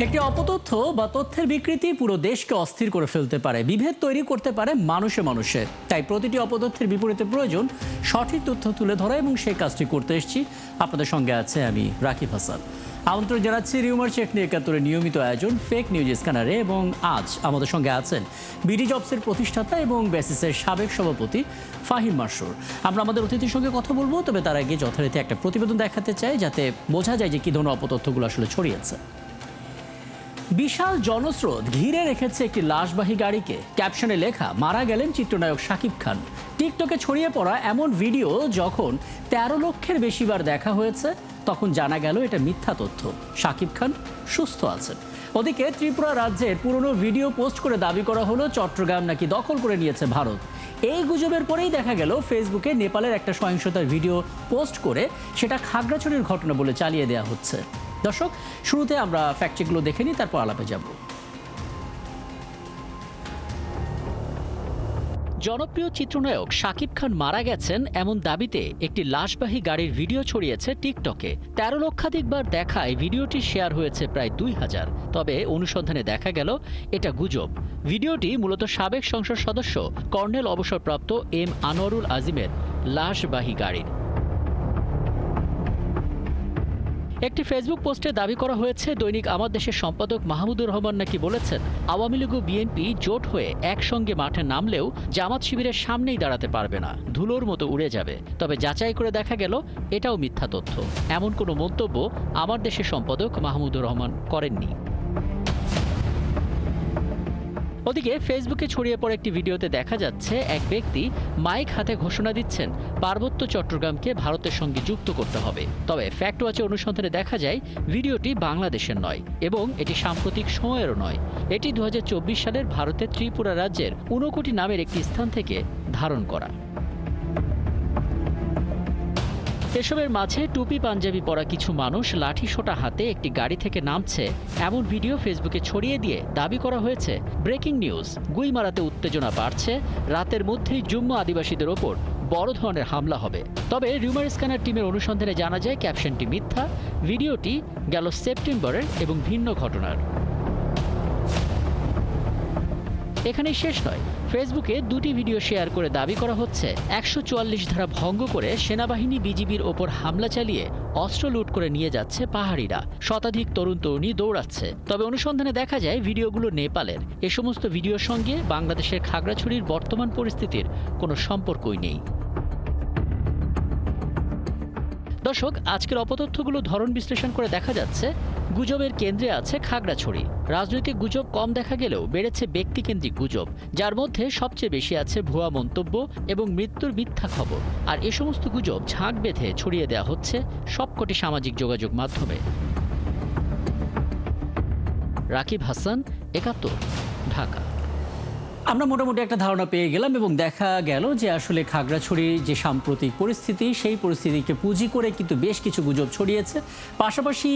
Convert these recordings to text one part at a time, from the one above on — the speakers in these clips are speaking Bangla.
একটি অপতথ্য বা তথ্যের বিকৃতি পুরো দেশকে অস্থির করে ফেলতে পারে, বিভেদ তৈরি করতে পারে মানুষে মানুষে। তাই প্রতিটি অপতথ্যের বিপরীতে প্রয়োজন সঠিক তথ্য তুলে ধরা, এবং সেই কাজটি করতে এসেছি। আপনাদের সঙ্গে আছে আমি রাকিব হাসান। আমন্ত্রণ জানাচ্ছি রিউমার চেক নিয়ে ৭১-এর নিয়মিত আয়োজন ফেক নিউজ স্ক্যানারে। এবং আজ আমাদের সঙ্গে আছেন বিডি জবসের প্রতিষ্ঠাতা এবং বেসিসের সাবেক সভাপতি ফাহিম মাসুর। আমরা আমাদের অতিথির সঙ্গে কথা বলবো, তবে তার আগে যথারীতি একটা প্রতিবেদন দেখাতে চাই, যাতে বোঝা যায় যে কী ধরনের অপতথ্যগুলো আসলে ছড়িয়েছে। বিশাল জনস্রোত ঘিরে রেখেছে একটি লাশবাহী গাড়িকে। ক্যাপশনে লেখা, মারা গেলেন চিত্রনায়ক শাকিব খান। টিকটকে ছড়িয়ে পড়া এমন ভিডিও যখন ১৩ লক্ষের বেশিবার দেখা হয়েছে, তখন জানা গেল এটা মিথ্যা তথ্য। শাকিব খান সুস্থ আছেন। ওদিকে ত্রিপুরা রাজ্যের পুরনো ভিডিও পোস্ট করে দাবি করা হলো চট্টগ্রাম নাকি দখল করে নিয়েছে ভারত। এই গুজবের পরেই দেখা গেল ফেসবুকে নেপালের একটা সহিংসতার ভিডিও পোস্ট করে সেটা খাগড়াছড়ির ঘটনা বলে চালিয়ে দেওয়া হচ্ছে। দর্শক, শুরুতে আমরা ফ্যাক্ট চেকগুলো দেখে নিই, তারপর আলাপে যাব। জনপ্রিয় চিত্রনায়ক শাকিব খান মারা গেছেন এমন দাবিতে একটি লাশবাহী গাড়ির ভিডিও ছড়িয়েছে টিকটকে। ১৩ লক্ষাধিকবার দেখায় ভিডিওটি শেয়ার হয়েছে প্রায় ২,০০০। তবে অনুসন্ধানে দেখা গেল এটা গুজব। ভিডিওটি মূলত সাবেক সংসদ সদস্য কর্নেল অবসরপ্রাপ্ত এম আনোয়ারুল আজিমের লাশবাহী গাড়ির। একটি ফেসবুক পোস্টে দাবি করা হয়েছে, দৈনিক আমার দেশের সম্পাদক মাহমুদুর রহমান নাকি বলেছেন আওয়ামী লীগ ও বিএনপি জোট হয়ে একসঙ্গে মাঠে নামলেও জামাত শিবিরের সামনেই দাঁড়াতে পারবে না, ধুলোর মতো উড়ে যাবে। তবে যাচাই করে দেখা গেল এটাও মিথ্যা তথ্য। এমন কোনো মন্তব্য আমার দেশের সম্পাদক মাহমুদুর রহমান করেননি। ওদিকে ফেসবুকে ছড়িয়ে পড়া একটি ভিডিওতে দেখা যাচ্ছে এক ব্যক্তি মাইক হাতে ঘোষণা দিচ্ছেন পার্বত্য চট্টগ্রামকে ভারতের সঙ্গে যুক্ত করতে হবে। তবে ফ্যাক্ট ওয়াচের অনুসন্ধানে দেখা যায় ভিডিওটি বাংলাদেশের নয় এবং এটি সাম্প্রতিক সময়েরও নয়। এটি ২০২৪ সালের ভারতের ত্রিপুরা রাজ্যের ঊনকোটি নামের একটি স্থান থেকে ধারণ করা। এসবের মাঝে টুপি পাঞ্জাবি পরা কিছু মানুষ লাঠি সোঁটা হাতে একটি গাড়ি থেকে নামছে এমন ভিডিও ফেসবুকে ছড়িয়ে দিয়ে দাবি করা হয়েছে ব্রেকিং নিউজ। গুইমারাতে উত্তেজনা বাড়ছে, রাতের মধ্যেই জম্মু আদিবাসীদের ওপর বড় ধরনের হামলা হবে। তবে রিউমার স্ক্যানার টিমের অনুসন্ধানে জানা যায় ক্যাপশনটি মিথ্যা। ভিডিওটি গেল সেপ্টেম্বরের এবং ভিন্ন ঘটনার। এখানেই শেষ নয়, ফেসবুকে দুটি ভিডিও শেয়ার করে দাবি করা হচ্ছে ১৪৪ ধারা ভঙ্গ করে সেনাবাহিনী বিজিবির ওপর হামলা চালিয়ে অস্ত্র লুট করে নিয়ে যাচ্ছে পাহাড়িরা। শতাধিক তরুণ তরুণী দৌড়াচ্ছে। তবে অনুসন্ধানে দেখা যায় ভিডিওগুলো নেপালের। এ সমস্ত ভিডিওর সঙ্গে বাংলাদেশের খাগড়াছড়ির বর্তমান পরিস্থিতির কোনো সম্পর্কই নেই। দর্শক, আজকের অপতথ্যগুলো ধরন বিশ্লেষণ করে দেখা যাচ্ছে গুজবের কেন্দ্রে আছে খাগড়াছড়ি। রাজনৈতিক গুজব কম দেখা গেলেও বেড়েছে ব্যক্তিকেন্দ্রিক গুজব, যার মধ্যে সবচেয়ে বেশি আছে ভুয়া মন্তব্য এবং মৃত্যুর মিথ্যা খবর। আর এ সমস্ত গুজব ঝাঁক বেঁধে ছড়িয়ে দেওয়া হচ্ছে সবকটি সামাজিক যোগাযোগ মাধ্যমে। রাকিব হাসান, ৭১, ঢাকা। আমরা মোটামুটি একটা ধারণা পেয়ে গেলাম, এবং দেখা গেল যে আসলে খাগড়াছড়ির যে সাম্প্রতিক পরিস্থিতি, সেই পরিস্থিতিকে পুঁজি করে কিন্তু বেশ কিছু গুজব ছড়িয়েছে। পাশাপাশি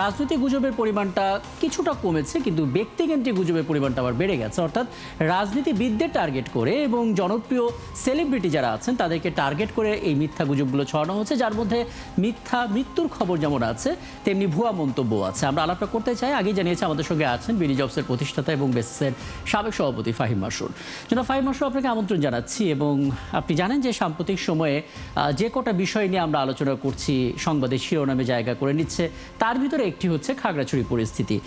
রাজনৈতিক গুজবের পরিমাণটা কিছুটা কমেছে, কিন্তু ব্যক্তিকেন্দ্রিক গুজবের পরিমাণটা আবার বেড়ে গেছে। অর্থাৎ রাজনীতিবিদদের টার্গেট করে এবং জনপ্রিয় সেলিব্রিটি যারা আছেন তাদেরকে টার্গেট করে এই মিথ্যা গুজবগুলো ছড়ানো হচ্ছে, যার মধ্যে মিথ্যা মৃত্যুর খবর যেমন আছে, তেমনি ভুয়া মন্তব্য আছে। আমরা আলাপটা করতে চাই। আগেই জানিয়েছি আমাদের সঙ্গে আছেন বিডি জবসের প্রতিষ্ঠাতা এবং বেসিসের সাবেক সভাপতি ফাহিম মাসুর। জনাব ফাহিম মাসুর, আপনাকে আমন্ত্রণ জানাচ্ছি। এবং আপনি জানেন যে সাম্প্রতিক সময়ে যে কটা বিষয় নিয়ে আমরা আলোচনা করছি সংবাদের শিরোনামে জায়গা করে নিচ্ছে, তার ভিতরে একটি হচ্ছে খাগড়াছড়ি পরিস্থিতি।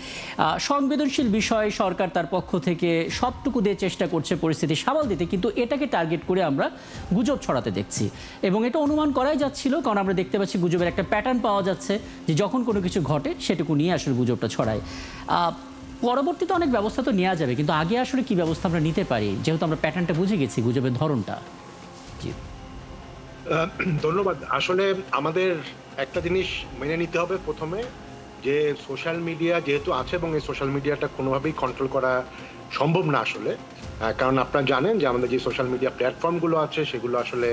সংবেদনশীল বিষয়, সরকার তার পক্ষ থেকে সবটুকু দিয়ে চেষ্টা করছে পরিস্থিতি সামাল দিতে, কিন্তু এটাকে টার্গেট করে আমরা গুজব ছড়াতে দেখছি। এবং এটা অনুমান করাই যাচ্ছিল, কারণ আমরা দেখতে পাচ্ছি গুজবের একটা প্যাটার্ন পাওয়া যাচ্ছে, যে যখন কোনো কিছু ঘটে সেটুকু নিয়ে আসলে গুজবটা ছড়ায়। পরবর্তীতে অনেক ব্যবস্থা তো নেওয়া যাবে, কিন্তু আগে আসলে কি ব্যবস্থা আমরা নিতে পারি, যেহেতু আমরা প্যাটার্নটা বুঝে গেছি গুজবের ধরনটা? জি, ধন্যবাদ। আসলে আমাদের একটা জিনিস মেনে নিতে হবে প্রথমে, যে সোশ্যাল মিডিয়া যেহেতু আছে এবং এই সোশ্যাল মিডিয়াটা কোনোভাবেই কন্ট্রোল করা সম্ভব না আসলে। কারণ আপনারা জানেন যে আমাদের যে সোশ্যাল মিডিয়া প্ল্যাটফর্মগুলো আছে সেগুলো আসলে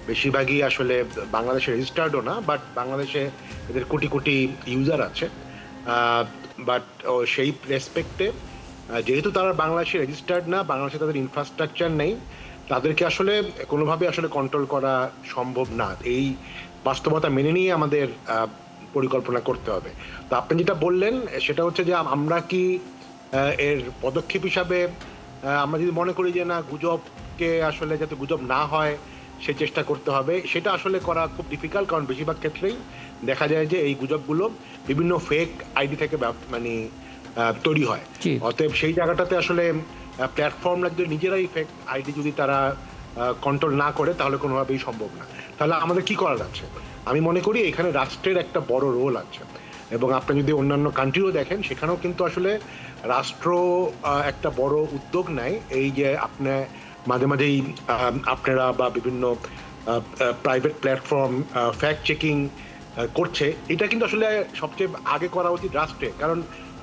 বেশিরভাগই আসলে বাংলাদেশে রেজিস্টার্ডও না, বাট বাংলাদেশে এদের কোটি কোটি ইউজার আছে। বাট সেই রেসপেক্টে যেহেতু তারা বাংলাদেশে রেজিস্টার্ড না, বাংলাদেশে তাদের ইনফ্রাস্ট্রাকচার নেই, তাদেরকে আসলে কোনোভাবে আসলে কন্ট্রোল করা সম্ভব না। এই বাস্তবতা মেনে নিয়ে আমাদের পরিকল্পনা করতে হবে। তো আপনি যেটা বললেন সেটা হচ্ছে যে আমরা কি এর পদক্ষেপ হিসাবে আমরা যদি মনে করি যে না গুজবকে আসলে যাতে গুজব না হয় সে চেষ্টা করতে হবে, সেটা আসলে করা খুব ডিফিকাল্ট, কারণ বেশিরভাগ ক্ষেত্রেই দেখা যায় যে এই গুজবগুলো বিভিন্ন ফেক আইডি থেকে মানে তৈরি হয়। অতএব সেই জায়গাটাতে আসলে প্ল্যাটফর্মরা যদি নিজেরাই ফেক আইডি যদি তারা কন্ট্রোল না করে তাহলে কোনোভাবেই সম্ভব না। তাহলে আমাদের কি করা যাচ্ছে? আমি মনে করি এখানে রাষ্ট্রের একটা বড় রোল আছে, এবং আপনি যদি অন্যান্য কান্ট্রিও দেখেন সেখানেও কিন্তু আসলে রাষ্ট্র একটা বড় উদ্যোগ নেয়। এই যে আপনি মাঝে মাঝেই আপনারা বা বিভিন্ন প্রাইভেট প্ল্যাটফর্ম ফ্যাক্ট চেকিং করছে, এটা কিন্তু আসলে সবচেয়ে আগে করা উচিত রাষ্ট্রে, কারণ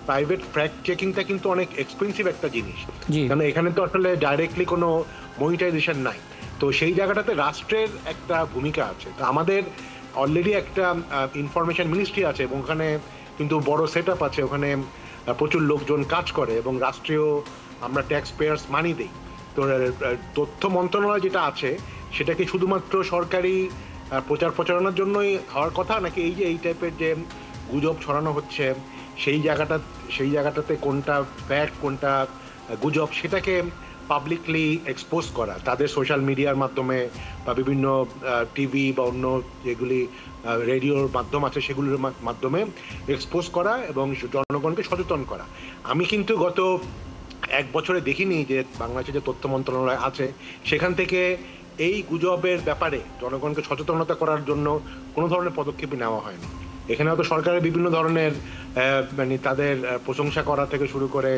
প্রাইভেট ফ্যাক্ট চেকিংটা কিন্তু অনেক এক্সপেন্সিভ একটা জিনিস, কারণ এখানে তো আসলে ডাইরেক্টলি কোনো মনিটাইজেশন নাই। তো সেই জায়গাটাতে রাষ্ট্রের একটা ভূমিকা আছে। তো আমাদের অলরেডি একটা ইনফরমেশন মিনিস্ট্রি আছে এবং ওখানে কিন্তু বড় সেট আপ আছে, ওখানে প্রচুর লোকজন কাজ করে এবং রাষ্ট্রীয় আমরা ট্যাক্স পেয়ার্স মানি দিই। তো তথ্য মন্ত্রণালয় যেটা আছে সেটা কি শুধুমাত্র সরকারি প্রচার প্রচারণার জন্যই হওয়ার কথা, নাকি এই যে এই টাইপের যে গুজব ছড়ানো হচ্ছে সেই জায়গাটাতে কোনটা ফ্যাক্ট কোনটা গুজব সেটাকে পাবলিকলি এক্সপোজ করা, তাদের সোশ্যাল মিডিয়ার মাধ্যমে বা বিভিন্ন টিভি বা অন্য যেগুলি রেডিওর মাধ্যম আছে সেগুলোর মাধ্যমে এক্সপোজ করা এবং জনগণকে সচেতন করা। আমি কিন্তু গত 1 বছরে দেখিনি যে বাংলাদেশে যে তথ্য মন্ত্রণালয় আছে সেখান থেকে এই গুজবের ব্যাপারে জনগণকে সচেতনতা করার জন্য কোনো ধরনের পদক্ষেপই নেওয়া হয়নি। এখানে হয়তো সরকারের বিভিন্ন ধরনের মানে তাদের প্রশংসা করা থেকে শুরু করে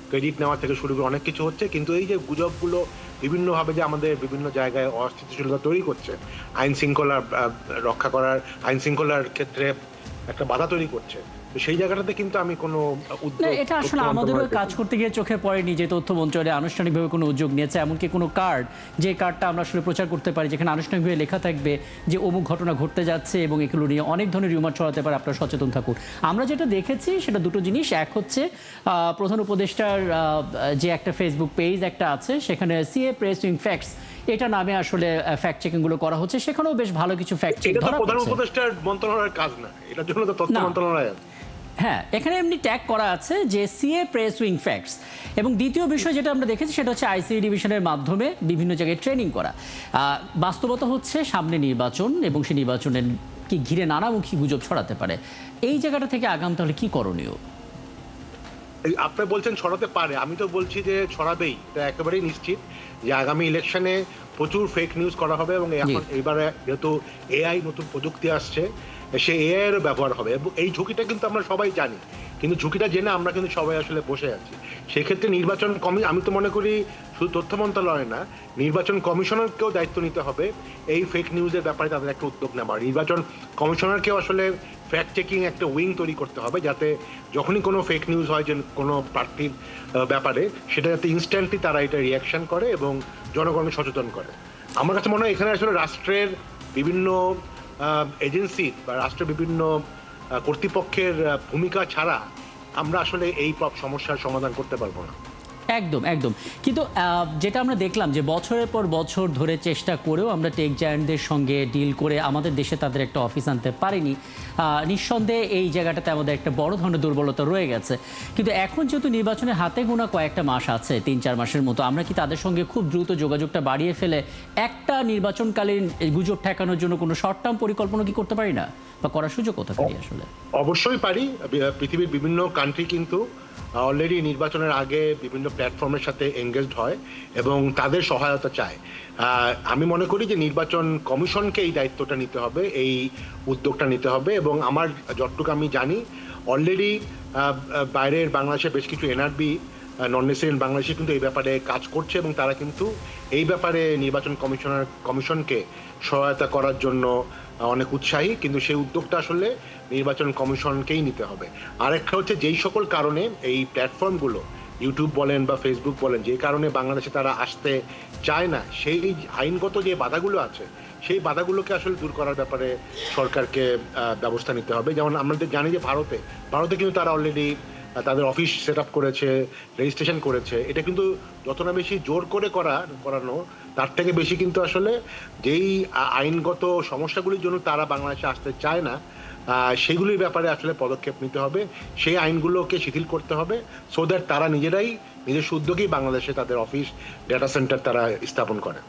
ক্রেডিট নেওয়া থেকে শুরু করে অনেক কিছু হচ্ছে, কিন্তু এই যে গুজবগুলো বিভিন্নভাবে যে আমাদের বিভিন্ন জায়গায় অস্থিতিশীলতা তৈরি করছে, আইন শৃঙ্খলা রক্ষা করার, আইন শৃঙ্খলার ক্ষেত্রে একটা বাধা তৈরি করছে, সেই জায়গাটাতে কিন্তু আমি কোনো না, এটা আসলে আমাদেরও কাজ করতে গিয়ে চোখে পড়েনি যে তথ্য মন্ত্রণালয় আনুষ্ঠানিকভাবে কোনো উদ্যোগ নিয়েছে, এমনকি কোনো কার্ড, যে কার্ডটা আমরা আসলে প্রচার করতে পারি যেখানে আনুষ্ঠানিকভাবে লেখা থাকবে যে অমুক ঘটনা ঘটতে যাচ্ছে এবং এগুলো নিয়ে অনেক ধরনের রিউমার ছড়াতে পারে, আপনারা সচেতন থাকুন। আমরা যেটা দেখেছি সেটা দুটো জিনিস। এক হচ্ছে প্রধান উপদেষ্টার যে একটা ফেসবুক পেজ একটা আছে, সেখানে সিএ প্রেসিং ফ্যাক্টস এটা নামে আসলে ফ্যাক্ট চেকিং গুলো করা হচ্ছে, সেখানেও বেশ ভালো কিছু ফ্যাক্ট চেক ধরা পড়ছে। প্রধান উপদেষ্টার মন্ত্রণালয়ের কাজ না, এটার জন্য তো তথ্য মন্ত্রণালয়। হ্যাঁ, এখানে এমনি ট্যাগ করা আছে যে সিএ প্রেস উইং ফ্যাক্টস। এবং দ্বিতীয় বিষয় যেটা আমরা দেখেছি সেটা হচ্ছে আইসিডি ডিভিশনের মাধ্যমে বিভিন্ন জায়গায় ট্রেনিং করা। বাস্তবতা হচ্ছে সামনে নির্বাচন এবং সেই নির্বাচনের কি ঘিরে নানামুখী গুজব ছড়াতে পারে। এই জায়গাটা থেকে আগাম তাহলে কি করণীয়? আপনি বলছেন ছড়াতে পারে, আমি তো বলছি যে ছড়াবেই, এটা একেবারেই নিশ্চিত যে আগামী ইলেকশনে প্রচুর ফেক নিউজ করা হবে এবং এখন এবারে যেহেতু এআই নতুন প্রযুক্তি আসছে সে এআই এর ব্যবহার হবে এবং এই ঝুঁকিটা কিন্তু আমরা সবাই জানি, কিন্তু ঝুঁকিটা জেনে আমরা কিন্তু সবাই আসলে বসে আছি। সেক্ষেত্রে নির্বাচন আমি তো মনে করি শুধু তথ্য মন্ত্রণালয় না, নির্বাচন কমিশনারকেও দায়িত্ব নিতে হবে এই ফেক নিউজের ব্যাপারে তাদের একটা উদ্যোগ নেওয়ার। নির্বাচন কমিশনারকেও আসলে ফ্যাক্ট চেকিং একটা উইং তৈরি করতে হবে, যাতে যখনই কোনো ফেক নিউজ হয় যে কোনো প্রার্থীর ব্যাপারে সেটা যাতে ইনস্ট্যান্টলি তারা এটা রিয়াকশন করে এবং জনগণকে সচেতন করে। আমার কাছে মনে হয় এখানে আসলে রাষ্ট্রের বিভিন্ন এজেন্সি বা রাষ্ট্রের বিভিন্ন কর্তৃপক্ষের ভূমিকা ছাড়া আমরা আসলে এই সমস্যার সমাধান করতে পারবো না। একদম একদম। কিন্তু যেটা আমরা দেখলাম যে বছরের পর বছর ধরে চেষ্টা করেও আমরা টেক জায়ান্টদের সঙ্গে ডিল করে আমাদের দেশে তাদের একটা অফিস আনতে পারিনি। নিঃসন্দেহে এই জায়গাটাতে আমাদের একটা বড় ধরনের দুর্বলতা রয়ে গেছে। কিন্তু এখন যেহেতু নির্বাচনের হাতে গোনা কয়েকটা মাস আছে, 3-4 মাসের মতো, আমরা কি তাদের সঙ্গে খুব দ্রুত যোগাযোগটা বাড়িয়ে ফেলে একটা নির্বাচনকালীন গুজব ঠেকানোর জন্য কোনো শর্ট টার্ম পরিকল্পনা কি করতে পারি না, বা করার সুযোগ কোথায় পারি? আসলে অবশ্যই পারি। পৃথিবীর বিভিন্ন কান্ট্রি কিন্তু অলরেডি নির্বাচনের আগে বিভিন্ন প্ল্যাটফর্মের সাথে এঙ্গেজড হয় এবং তাদের সহায়তা চায়। আমি মনে করি যে নির্বাচন কমিশনকে এই দায়িত্বটা নিতে হবে, এই উদ্যোগটা নিতে হবে এবং আমার যতটুকু আমি জানি অলরেডি বাইরের বাংলাদেশের বেশ কিছু এনআরবি নন রেসিডেন্ট বাংলাদেশি কিন্তু এই ব্যাপারে কাজ করছে এবং তারা কিন্তু এই ব্যাপারে নির্বাচন কমিশনকে সহায়তা করার জন্য অনেক উৎসাহী, কিন্তু সেই উদ্যোগটা আসলে নির্বাচন কমিশনকেই নিতে হবে। আরেকটা হচ্ছে যেই সকল কারণে এই প্ল্যাটফর্মগুলো ইউটিউব বলেন বা ফেসবুক বলেন যে কারণে বাংলাদেশে তারা আসতে চায় না, সেই আইনগত যে বাধাগুলো আছে সেই বাধাগুলোকে আসলে দূর করার ব্যাপারে সরকারকে ব্যবস্থা নিতে হবে। যেমন আমাদের জানি যে ভারতে কিন্তু তারা অলরেডি তাদের অফিস সেট আপ করেছে, রেজিস্ট্রেশন করেছে। এটা কিন্তু যতটা বেশি জোর করে করানো তার থেকে বেশি কিন্তু আসলে যেই আইনগত সমস্যাগুলির জন্য তারা বাংলাদেশে আসতে চায় না সেগুলির ব্যাপারে আসলে পদক্ষেপ নিতে হবে, সেই আইনগুলোকে শিথিল করতে হবে, সো দ্যাট তারা নিজেরাই নিজস্ব উদ্যোগেই বাংলাদেশে তাদের অফিস ডেটা সেন্টার তারা স্থাপন করে।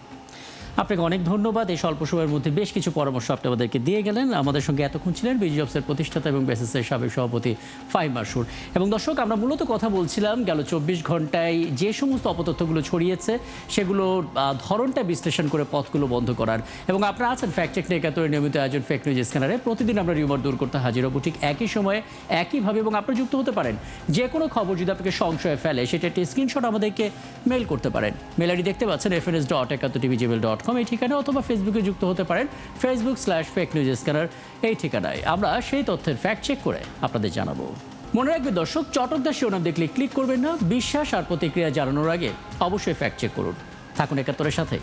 আপনাকে অনেক ধন্যবাদ। এই স্বল্প সময়ের মধ্যে বেশ কিছু পরামর্শ আপনি আমাদেরকে দিয়ে গেলেন। আমাদের সঙ্গে এতক্ষণ ছিলেন বিজিজবসের প্রতিষ্ঠাতা এবং বেসিসের সাবেক সভাপতি ফাহিম মাসুর। এবং দর্শক, আমরা মূলত কথা বলছিলাম গেল 24 ঘন্টায় যে সমস্ত অপতথ্যগুলো ছড়িয়েছে সেগুলোর ধরনটা বিশ্লেষণ করে পথগুলো বন্ধ করার। এবং আপনারা আছেন ফ্যাক্ট চেক একাত্তরের নিয়মিত আয়োজন ফেক নিউজ স্ক্যানারে। প্রতিদিন আমরা রিউমার দূর করতে হাজির হব ঠিক একই সময়ে একইভাবে, এবং আপনারা যুক্ত হতে পারেন। যে কোনো খবর যদি আপনাকে সংশয়ে ফেলে সেটা একটি স্ক্রিনশট আমাদেরকে মেল করতে পারেন। মেল আইডি দেখতে পাচ্ছেন fns.71tv@gmail.com এই ঠিকানা, অথবা ফেসবুকে যুক্ত হতে পারেন facebook/fake news scanner এই ঠিকানায়। আমরা সেই তথ্যের ফ্যাক্ট চেক করে আপনাদের জানাবো। মনে রাখবেন দর্শক, চটকদার শিরোনাম দেখলে ক্লিক করবেন না। বিশ্বাস আর প্রতিক্রিয়া জানানোর আগে অবশ্যই ফ্যাক্ট চেক করুন। থাকুন একাত্তরের সাথে।